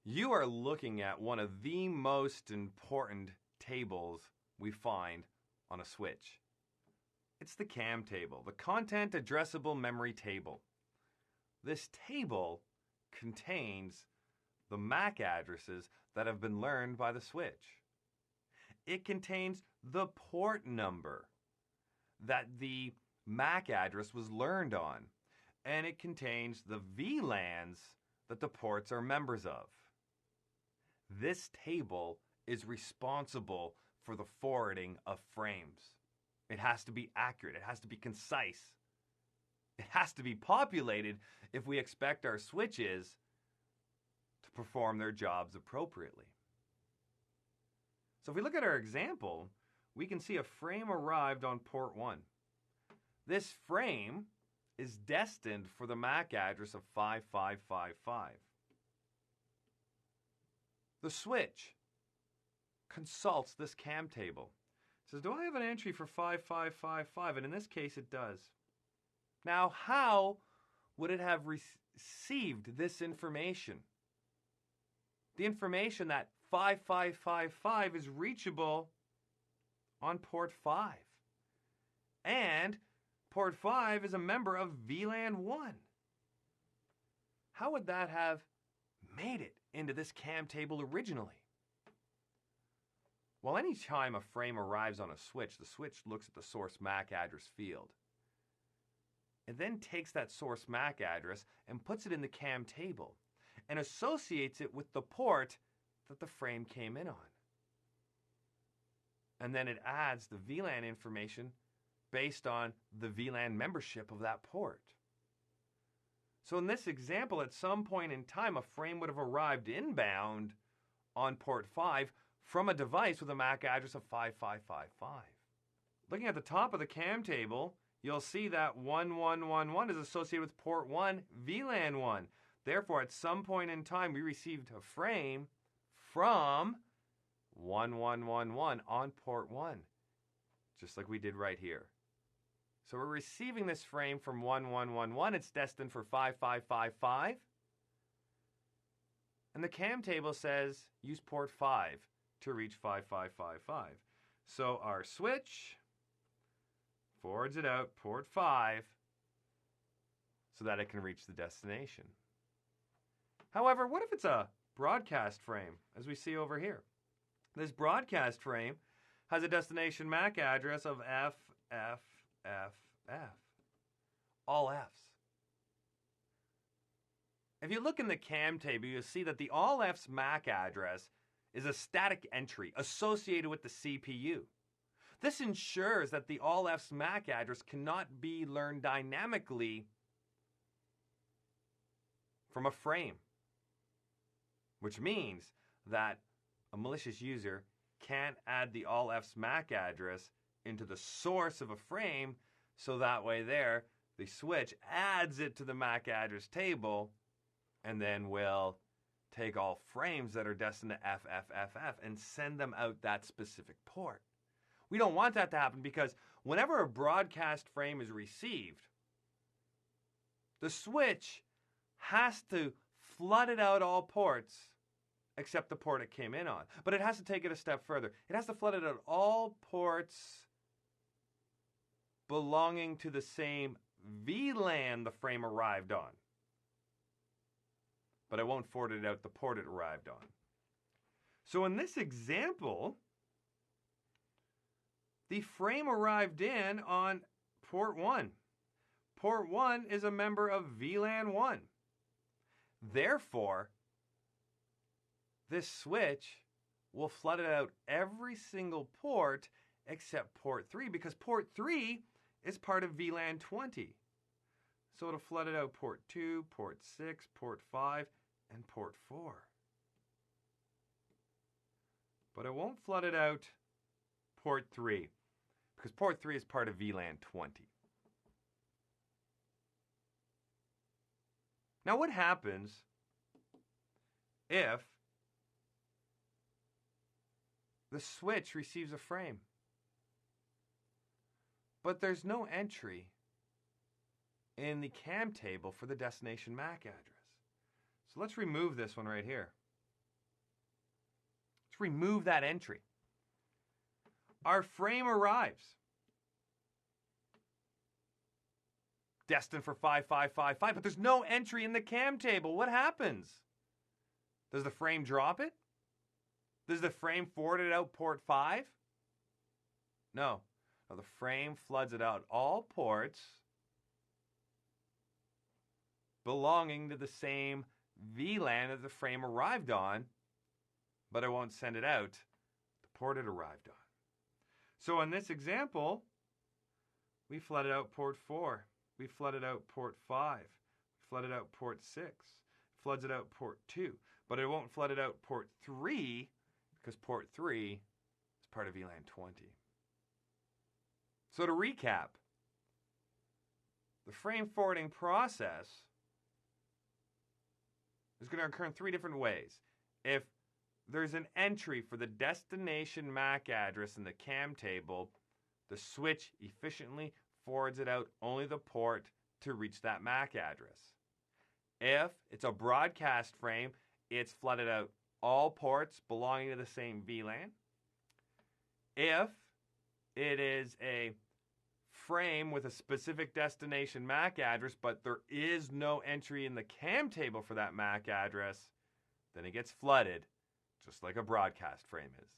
You are looking at one of the most important tables we find on a switch. It's the CAM table, the Content Addressable Memory Table. This table contains the MAC addresses that have been learned by the switch. It contains the port number that the MAC address was learned on, and it contains the VLANs that the ports are members of. This table is responsible for the forwarding of frames. It has to be accurate. It has to be concise. It has to be populated if we expect our switches to perform their jobs appropriately. So if we look at our example, we can see a frame arrived on port 1. This frame is destined for the MAC address of 5555. The switch consults this CAM table. It says, do I have an entry for 5555? And in this case, it does. Now, how would it have received this information? The information that 5555 is reachable on port 5. And port 5 is a member of VLAN 1. How would that have made it into this CAM table originally? Well, any time a frame arrives on a switch, the switch looks at the source MAC address field. It then takes that source MAC address and puts it in the CAM table and associates it with the port that the frame came in on. And then it adds the VLAN information based on the VLAN membership of that port. So in this example, at some point in time, a frame would have arrived inbound on port 5 from a device with a MAC address of 5555. Looking at the top of the CAM table, you'll see that 1111 is associated with port 1, VLAN 1. Therefore, at some point in time, we received a frame from 1111 on port 1, just like we did right here. So we're receiving this frame from 1111. It's destined for 5555. And the CAM table says use port 5 to reach 5555. So our switch forwards it out port 5 so that it can reach the destination. However, what if it's a broadcast frame, as we see over here? This broadcast frame has a destination MAC address of FFFF, all Fs. If you look in the CAM table, you'll see that the all Fs MAC address is a static entry associated with the CPU. This ensures that the all Fs MAC address cannot be learned dynamically from a frame, which means that a malicious user can't add the all Fs MAC address into the source of a frame, so that way there, the switch adds it to the MAC address table and then will take all frames that are destined to FFFF and send them out that specific port. We don't want that to happen because whenever a broadcast frame is received, the switch has to flood it out all ports except the port it came in on. But it has to take it a step further. It has to flood it out all ports belonging to the same VLAN the frame arrived on. But I won't forward it out the port it arrived on. So in this example, the frame arrived in on port 1. Port 1 is a member of VLAN 1. Therefore, this switch will flood it out every single port except port 3, because port 3 is part of VLAN 20. So it'll flood it out port 2, port 6, port 5, and port 4. But it won't flood it out port 3, because port 3 is part of VLAN 20. Now what happens if the switch receives a frame, but there's no entry in the CAM table for the destination MAC address? So let's remove this one right here. Let's remove that entry. Our frame arrives. Destined for 5555, but there's no entry in the cam table. What happens? Does the frame drop it? Does the frame forward it out port 5? No. No, the frame floods it out all ports belonging to the same VLAN that the frame arrived on, but it won't send it out the port it arrived on. So in this example, we flooded out port 4. We flooded out port 5. We flooded out port 6. Floods it out port 2. But it won't flood it out port 3 because port 3 is part of VLAN 20. So to recap, the frame forwarding process is going to occur in 3 different ways. If there's an entry for the destination MAC address in the CAM table, the switch efficiently forwards it out only the port to reach that MAC address. If it's a broadcast frame, it's flooded out all ports belonging to the same VLAN. If it is a frame with a specific destination MAC address, but there is no entry in the CAM table for that MAC address, then it gets flooded, just like a broadcast frame is.